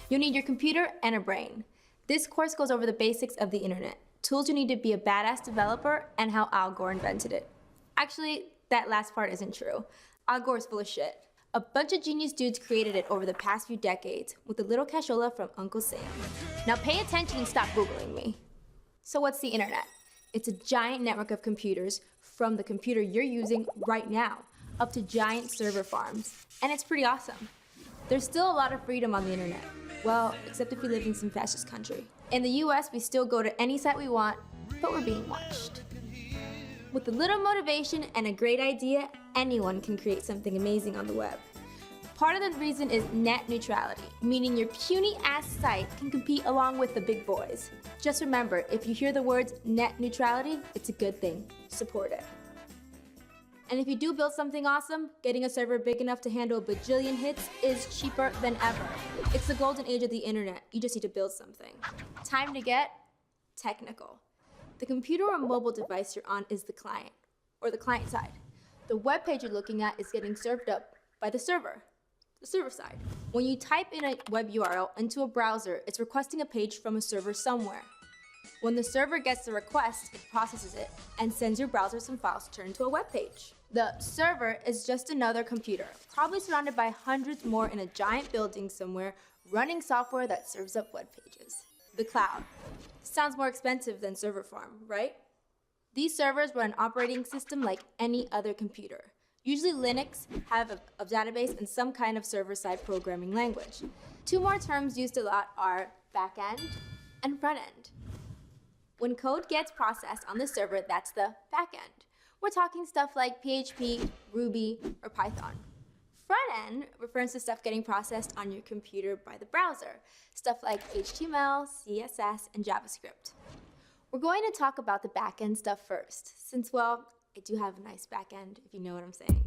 You'll need your computer and a brain. This course goes over the basics of the internet, tools you need to be a badass developer, and how Al Gore invented it. Actually, that last part isn't true. Al Gore's full of shit. A bunch of genius dudes created it over the past few decades with a little cashola from Uncle Sam. Now pay attention and stop Googling me. So what's the internet? It's a giant network of computers from the computer you're using right now up to giant server farms. And it's pretty awesome. There's still a lot of freedom on the internet. Well, except if you live in some fascist country. In the US, we still go to any site we want, but we're being watched. With a little motivation and a great idea, anyone can create something amazing on the web. Part of the reason is net neutrality, meaning your puny-ass site can compete along with the big boys. Just remember, if you hear the words net neutrality, it's a good thing. Support it. And if you do build something awesome, getting a server big enough to handle a bajillion hits is cheaper than ever. It's the golden age of the internet. You just need to build something. Time to get technical. The computer or mobile device you're on is the client, or the client side. The web page you're looking at is getting served up by the server side. When you type in a web URL into a browser, it's requesting a page from a server somewhere. When the server gets the request, it processes it and sends your browser some files to turn into a web page. The server is just another computer, probably surrounded by hundreds more in a giant building somewhere, running software that serves up web pages. The cloud. Sounds more expensive than server farm, right? These servers run an operating system like any other computer. Usually Linux have a database and some kind of server-side programming language. Two more terms used a lot are backend and frontend. When code gets processed on the server, that's the backend. We're talking stuff like PHP, Ruby, or Python. Front-end refers to stuff getting processed on your computer by the browser, stuff like HTML, CSS, and JavaScript. We're going to talk about the back-end stuff first, since, well, I do have a nice back-end, if you know what I'm saying.